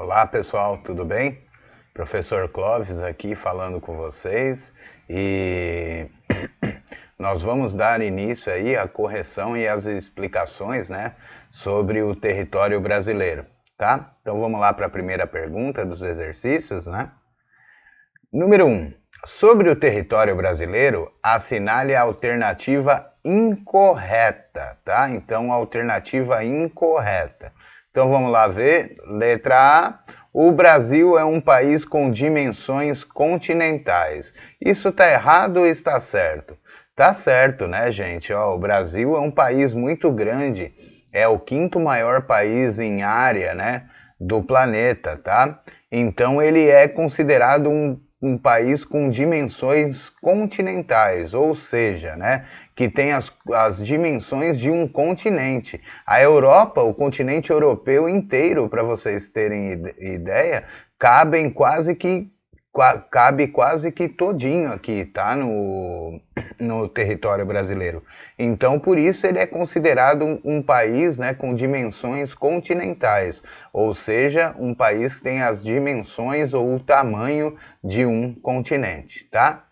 Olá pessoal, tudo bem? Professor Clóvis aqui falando com vocês e nós vamos dar início aí à correção e às explicações, né, sobre o território brasileiro, tá? Então vamos lá para a primeira pergunta dos exercícios, né? Número 1. Sobre o território brasileiro, assinale a alternativa incorreta, tá? Então, a alternativa incorreta. Então, vamos lá ver. Letra A. O Brasil é um país com dimensões continentais. Isso está errado ou está certo? Tá certo, né, gente? Ó, o Brasil é um país muito grande. É o quinto maior país em área, né, do planeta, tá? Então, ele é considerado um país com dimensões continentais, ou seja, né, que tem as dimensões de um continente. A Europa, o continente europeu inteiro, para vocês terem ideia, cabe quase que todinho aqui, tá? No território brasileiro. Então, por isso, ele é considerado um país, né, com dimensões continentais, ou seja, um país que tem as dimensões ou o tamanho de um continente, tá?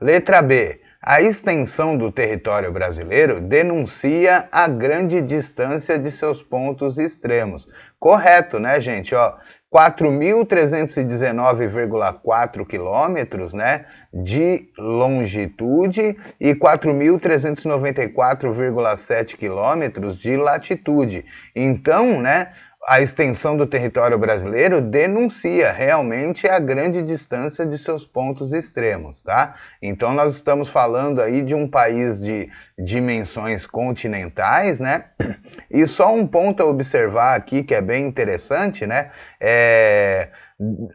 Letra B. A extensão do território brasileiro denuncia a grande distância de seus pontos extremos. Correto, né, gente? Ó, 4.319,4 quilômetros, né, de longitude e 4.394,7 quilômetros de latitude. Então, né, a extensão do território brasileiro denuncia realmente a grande distância de seus pontos extremos, tá? Então nós estamos falando aí de um país de dimensões continentais, né? E só um ponto a observar aqui que é bem interessante, né?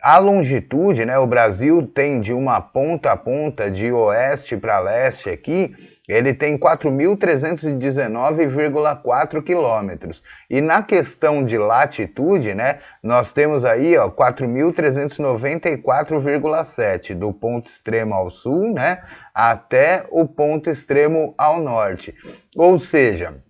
A longitude, né? O Brasil tem de uma ponta a ponta, de oeste para leste aqui, ele tem 4.319,4 quilômetros. E na questão de latitude, né, nós temos aí 4.394,7 do ponto extremo ao sul, né, até o ponto extremo ao norte. Ou seja,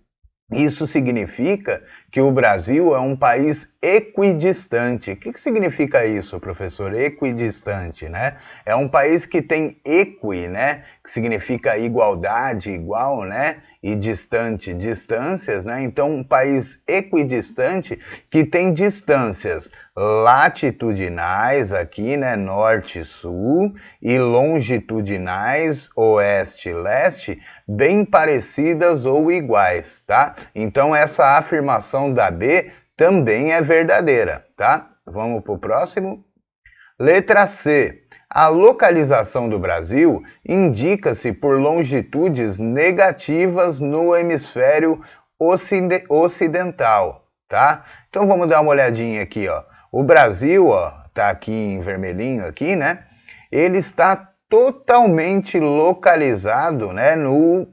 isso significa que o Brasil é um país equidistante. O que significa isso, professor? Equidistante, né? É um país que tem equi, né? Que significa igualdade, igual, né? E distante, distâncias, né? Então, um país equidistante que tem distâncias latitudinais aqui, né? Norte e sul, e longitudinais, oeste e leste, bem parecidas ou iguais, tá? Então, essa afirmação da B também é verdadeira, tá? Vamos para o próximo. Letra C. A localização do Brasil indica-se por longitudes negativas no hemisfério ocidental, tá? Então vamos dar uma olhadinha aqui, ó. O Brasil, ó, tá aqui em vermelhinho aqui, né? Ele está totalmente localizado, né, no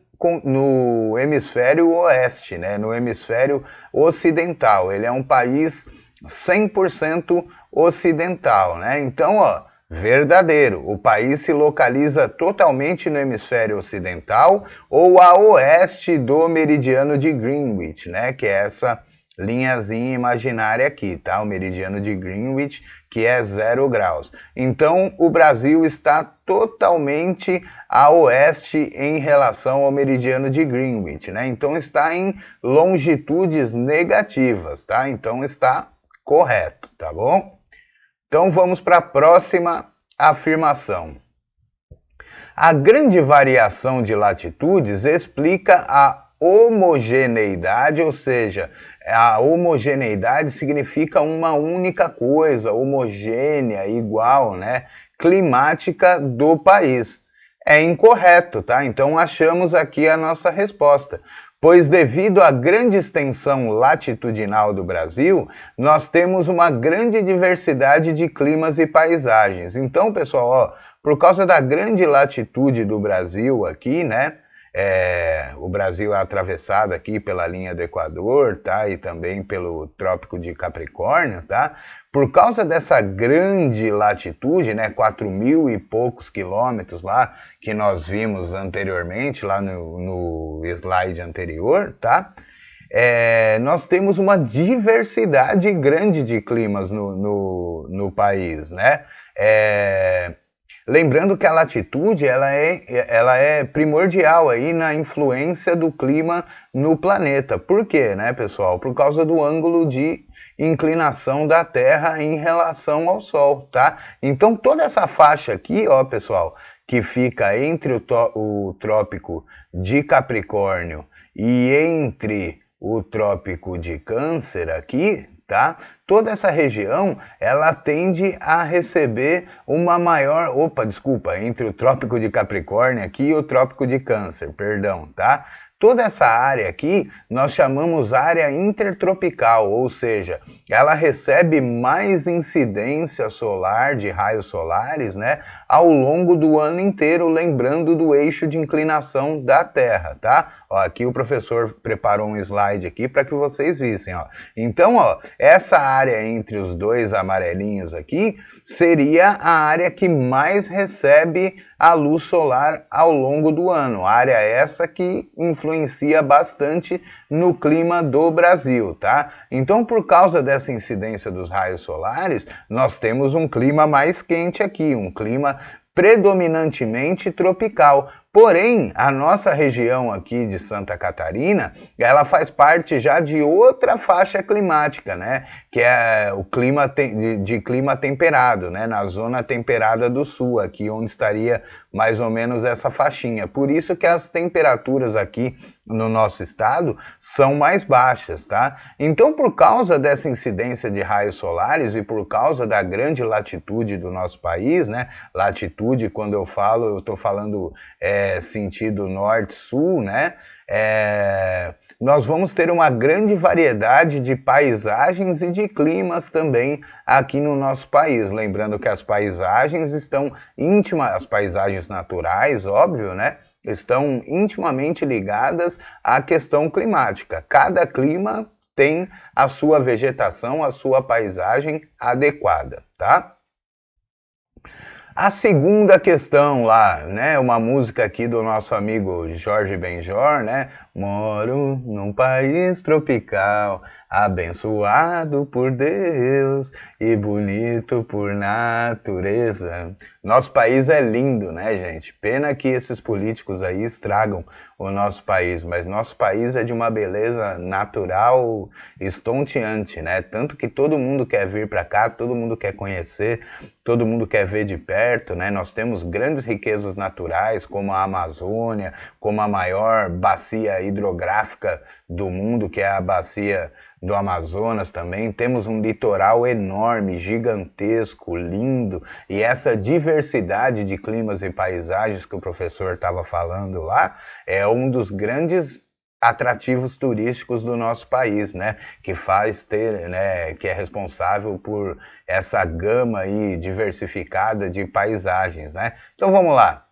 hemisfério oeste, né, no hemisfério ocidental. Ele é um país 100% ocidental, né? Então, ó, verdadeiro. O país se localiza totalmente no hemisfério ocidental ou a oeste do meridiano de Greenwich, né, que é essa linhazinha imaginária aqui, tá? O meridiano de Greenwich, que é 0 graus. Então, o Brasil está totalmente a oeste em relação ao meridiano de Greenwich, né? Então, está em longitudes negativas, tá? Então, está correto, tá bom? Então, vamos para a próxima afirmação. A grande variação de latitudes explica a homogeneidade, ou seja, a homogeneidade significa uma única coisa, homogênea, igual, né? Climática do país. É incorreto, tá? Então achamos aqui a nossa resposta. Pois devido à grande extensão latitudinal do Brasil, nós temos uma grande diversidade de climas e paisagens. Então, pessoal, ó, por causa da grande latitude do Brasil aqui, né? O Brasil é atravessado aqui pela linha do Equador, tá? E também pelo Trópico de Capricórnio, tá? Por causa dessa grande latitude, né? 4.000 e poucos quilômetros lá, que nós vimos anteriormente, lá no slide anterior, tá? nós temos uma diversidade grande de climas no país, né? Lembrando que a latitude ela é primordial aí na influência do clima no planeta. Por quê, né, pessoal? Por causa do ângulo de inclinação da Terra em relação ao Sol, tá? Então toda essa faixa aqui, ó, pessoal, que fica entre o Trópico de Capricórnio e entre o Trópico de Câncer aqui, tá? Toda essa região, ela tende a receber uma maior... entre o Trópico de Capricórnio aqui e o Trópico de Câncer, perdão, tá? Toda essa área aqui, nós chamamos área intertropical, ou seja, ela recebe mais incidência solar, de raios solares, né, ao longo do ano inteiro, lembrando do eixo de inclinação da Terra, tá? Ó, aqui o professor preparou um slide aqui para que vocês vissem, ó. Então, ó, essa área entre os dois amarelinhos aqui seria a área que mais recebe a luz solar ao longo do ano. Área essa que influencia bastante no clima do Brasil, tá? Então, por causa dessa incidência dos raios solares, nós temos um clima mais quente aqui, um clima predominantemente tropical. Porém, a nossa região aqui de Santa Catarina, ela faz parte já de outra faixa climática, né? Que é o clima de clima temperado, né? Na zona temperada do sul, aqui onde estaria mais ou menos essa faixinha. Por isso que as temperaturas aqui no nosso estado são mais baixas, tá? Então, por causa dessa incidência de raios solares e por causa da grande latitude do nosso país, né? Latitude, quando eu falo, eu estou falando sentido norte-sul, né? Nós vamos ter uma grande variedade de paisagens e de climas também aqui no nosso país. Lembrando que as paisagens estão as paisagens naturais, óbvio, né? Estão intimamente ligadas à questão climática. Cada clima tem a sua vegetação, a sua paisagem adequada, tá? A segunda questão lá, né, uma música aqui do nosso amigo Jorge Benjor, né, moro num país tropical, abençoado por Deus e bonito por natureza. Nosso país é lindo, né, gente? Pena que esses políticos aí estragam o nosso país, mas nosso país é de uma beleza natural estonteante, né? Tanto que todo mundo quer vir para cá, todo mundo quer conhecer, todo mundo quer ver de perto, né? Nós temos grandes riquezas naturais, como a Amazônia, como a maior bacia hidrográfica do mundo, que é a bacia do Amazonas também. Temos um litoral enorme, gigantesco, lindo, e essa diversidade de climas e paisagens que o professor estava falando lá é um dos grandes atrativos turísticos do nosso país, né? Que faz ter, né? Que é responsável por essa gama aí diversificada de paisagens, né? Então vamos lá.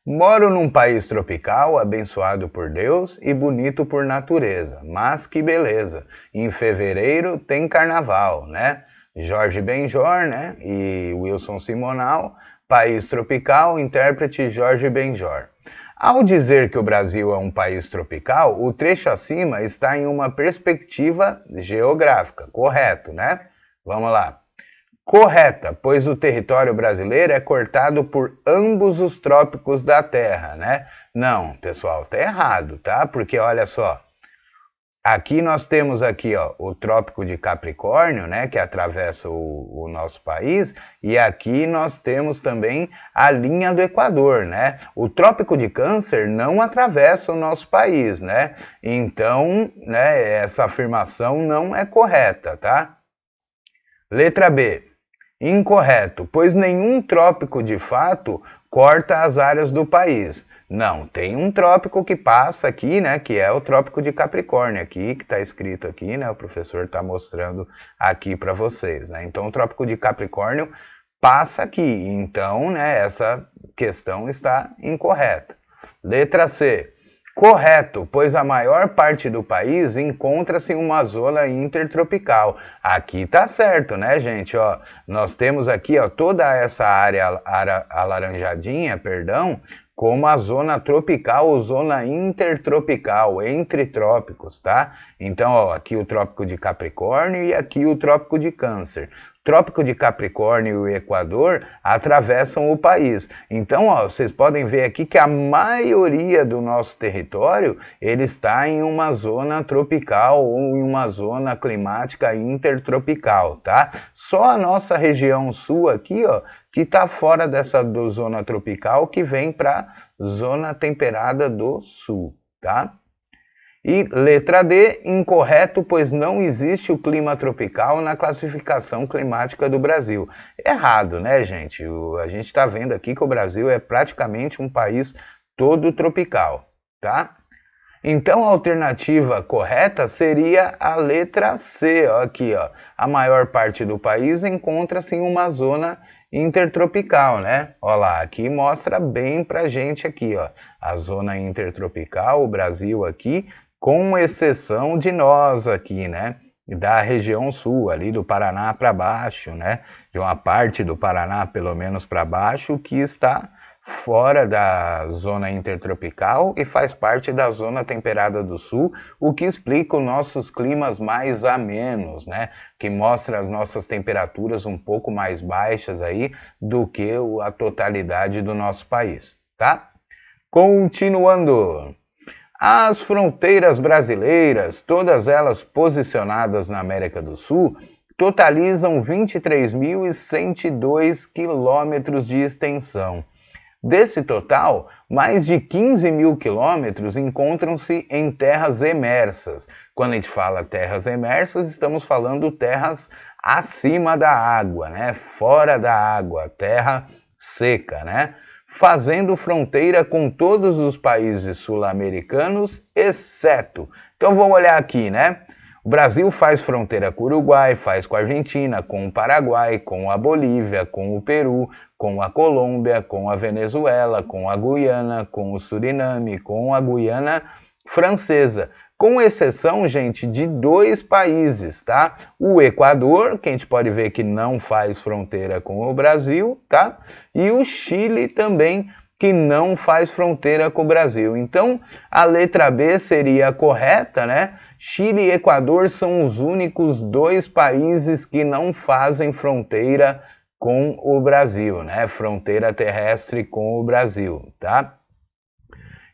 Moro num país tropical, abençoado por Deus e bonito por natureza. Mas que beleza! Em fevereiro tem carnaval, né? Jorge Benjor, né? E Wilson Simonal, país tropical, intérprete Jorge Benjor. Ao dizer que o Brasil é um país tropical, o trecho acima está em uma perspectiva geográfica, correto, né? Vamos lá. Correta, pois o território brasileiro é cortado por ambos os trópicos da Terra, né? Não, pessoal, tá errado, tá? Porque olha só, aqui nós temos aqui, ó, o Trópico de Capricórnio, né, que atravessa o nosso país, e aqui nós temos também a linha do Equador, né? O Trópico de Câncer não atravessa o nosso país, né? Então, né, essa afirmação não é correta, tá? Letra B. Incorreto, pois nenhum trópico de fato corta as áreas do país. Não, tem um trópico que passa aqui, né, que é o Trópico de Capricórnio aqui, que está escrito aqui, né, o professor está mostrando aqui para vocês, né. Então o Trópico de Capricórnio passa aqui, então, né, essa questão está incorreta. Letra C. Correto, pois a maior parte do país encontra-se em uma zona intertropical. Aqui tá certo, né, gente? Ó, nós temos aqui, ó, toda essa área alaranjadinha, perdão, como a zona tropical ou zona intertropical, entre trópicos, tá? Então, ó, aqui o Trópico de Capricórnio e aqui o Trópico de Câncer. Trópico de Capricórnio e o Equador atravessam o país. Então, ó, vocês podem ver aqui que a maioria do nosso território ele está em uma zona tropical ou em uma zona climática intertropical, tá? Só a nossa região sul aqui, ó, que está fora dessa zona tropical, que vem para zona temperada do sul, tá? E letra D, incorreto, pois não existe o clima tropical na classificação climática do Brasil. Errado, né, gente? A gente está vendo aqui que o Brasil é praticamente um país todo tropical, tá? Então a alternativa correta seria a letra C, ó, aqui, ó. A maior parte do país encontra-se em uma zona intertropical, né? Olha lá, aqui mostra bem pra gente aqui, ó. A zona intertropical, o Brasil aqui, com exceção de nós aqui, né? Da região sul, ali do Paraná para baixo, né? De uma parte do Paraná, pelo menos para baixo, que está fora da zona intertropical e faz parte da zona temperada do sul, o que explica os nossos climas mais amenos, né? Que mostra as nossas temperaturas um pouco mais baixas aí do que a totalidade do nosso país, tá? Continuando. As fronteiras brasileiras, todas elas posicionadas na América do Sul, totalizam 23.102 quilômetros de extensão. Desse total, mais de 15 mil quilômetros encontram-se em terras emersas. Quando a gente fala terras emersas, estamos falando terras acima da água, né? Fora da água, terra seca, né? Fazendo fronteira com todos os países sul-americanos, exceto... Então vamos olhar aqui, né? O Brasil faz fronteira com o Uruguai, faz com a Argentina, com o Paraguai, com a Bolívia, com o Peru, com a Colômbia, com a Venezuela, com a Guiana, com o Suriname, com a Guiana Francesa. Com exceção, gente, de 2 países, tá? O Equador, que a gente pode ver que não faz fronteira com o Brasil, tá? E o Chile também, que não faz fronteira com o Brasil. Então, a letra B seria a correta, né? Chile e Equador são os únicos 2 países que não fazem fronteira com o Brasil, né? Fronteira terrestre com o Brasil, tá?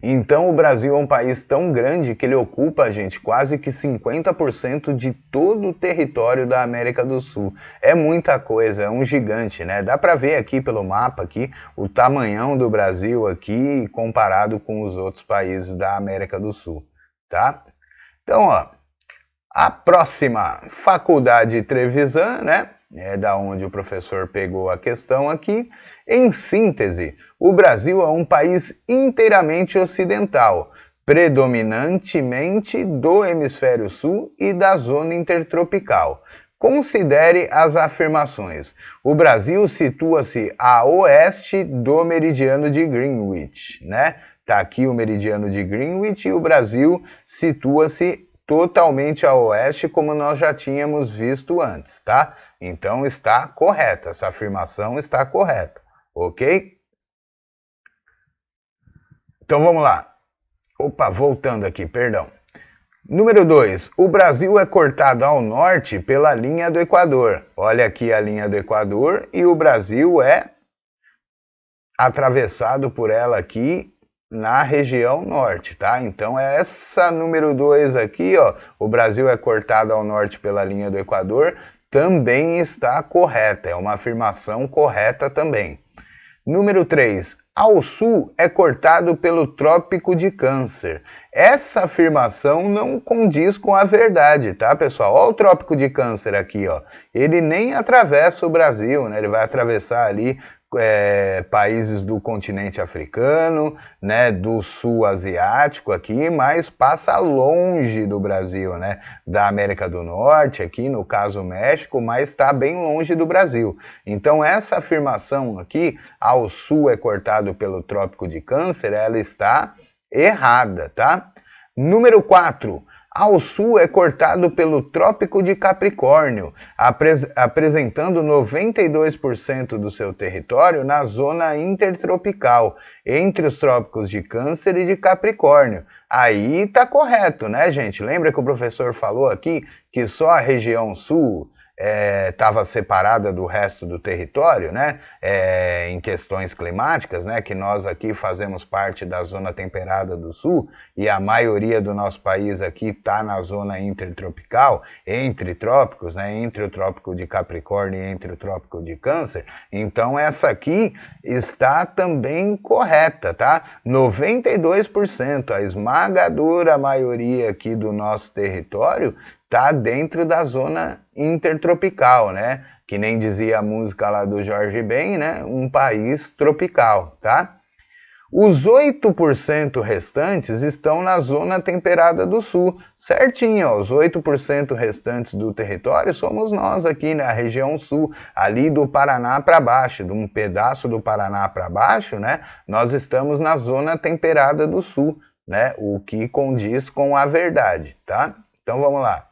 Então o Brasil é um país tão grande que ele ocupa, gente, quase que 50% de todo o território da América do Sul. É muita coisa, é um gigante, né? Dá para ver aqui pelo mapa aqui o tamanhão do Brasil aqui comparado com os outros países da América do Sul, tá? Então, ó, a próxima, Faculdade Trevisan, né? É da onde o professor pegou a questão aqui. Em síntese, o Brasil é um país inteiramente ocidental, predominantemente do hemisfério sul e da zona intertropical. Considere as afirmações. O Brasil situa-se a oeste do meridiano de Greenwich, né? Tá aqui o meridiano de Greenwich e o Brasil situa-se totalmente a oeste, como nós já tínhamos visto antes, tá? Então está correta, essa afirmação está correta, ok? Então vamos lá. Opa, voltando aqui, perdão. Número 2. O Brasil é cortado ao norte pela linha do Equador. Olha aqui a linha do Equador e o Brasil é atravessado por ela aqui na região norte, tá? Então essa número 2 aqui, ó, o Brasil é cortado ao norte pela linha do Equador, também está correta, é uma afirmação correta também. Número 3, ao sul é cortado pelo Trópico de Câncer. Essa afirmação não condiz com a verdade, tá, pessoal? Olha o Trópico de Câncer aqui, ó. Ele nem atravessa o Brasil, né? Ele vai atravessar ali países do continente africano, né, do sul asiático aqui, mas passa longe do Brasil, né, da América do Norte aqui, no caso México, mas está bem longe do Brasil. Então essa afirmação aqui, ao sul é cortado pelo Trópico de Câncer, ela está errada, tá? Número 4. Ao sul é cortado pelo Trópico de Capricórnio, apresentando 92% do seu território na zona intertropical, entre os trópicos de Câncer e de Capricórnio. Aí tá correto, né, gente? Lembra que o professor falou aqui que só a região sul estava separada do resto do território, né, em questões climáticas, né, que nós aqui fazemos parte da zona temperada do sul e a maioria do nosso país aqui está na zona intertropical, entre trópicos, né, entre o trópico de Capricórnio e entre o trópico de Câncer. Então essa aqui está também correta, tá? 92%, a esmagadora maioria aqui do nosso território está dentro da zona intertropical, né? Que nem dizia a música lá do Jorge Ben, né? Um país tropical, tá? Os 8% restantes estão na zona temperada do sul, certinho, ó, os 8% restantes do território somos nós aqui na região sul, ali do Paraná para baixo, de um pedaço do Paraná para baixo, né? Nós estamos na zona temperada do sul, né? O que condiz com a verdade, tá? Então vamos lá.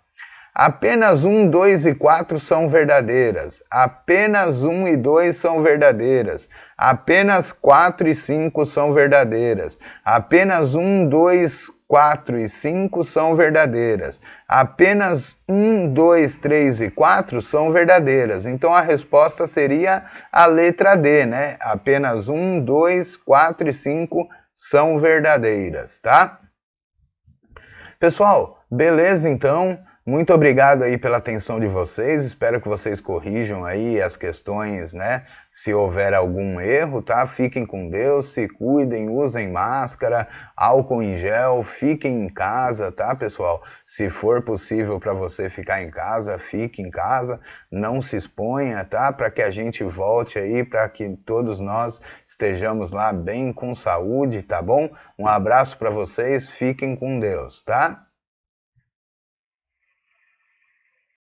Apenas 1, 2 e 4 são verdadeiras. Apenas 1 e 2 são verdadeiras. Apenas 4 e 5 são verdadeiras. Apenas 1, 2, 4 e 5 são verdadeiras. Apenas 1, 2, 3 e 4 são verdadeiras. Então a resposta seria a letra D, né? Apenas 1, 2, 4 e 5 são verdadeiras, tá? Pessoal, beleza então? Muito obrigado aí pela atenção de vocês, espero que vocês corrijam aí as questões, né? Se houver algum erro, tá? Fiquem com Deus, se cuidem, usem máscara, álcool em gel, fiquem em casa, tá, pessoal? Se for possível para você ficar em casa, fique em casa, não se exponha, tá? Para que a gente volte aí, para que todos nós estejamos lá bem com saúde, tá bom? Um abraço para vocês, fiquem com Deus, tá?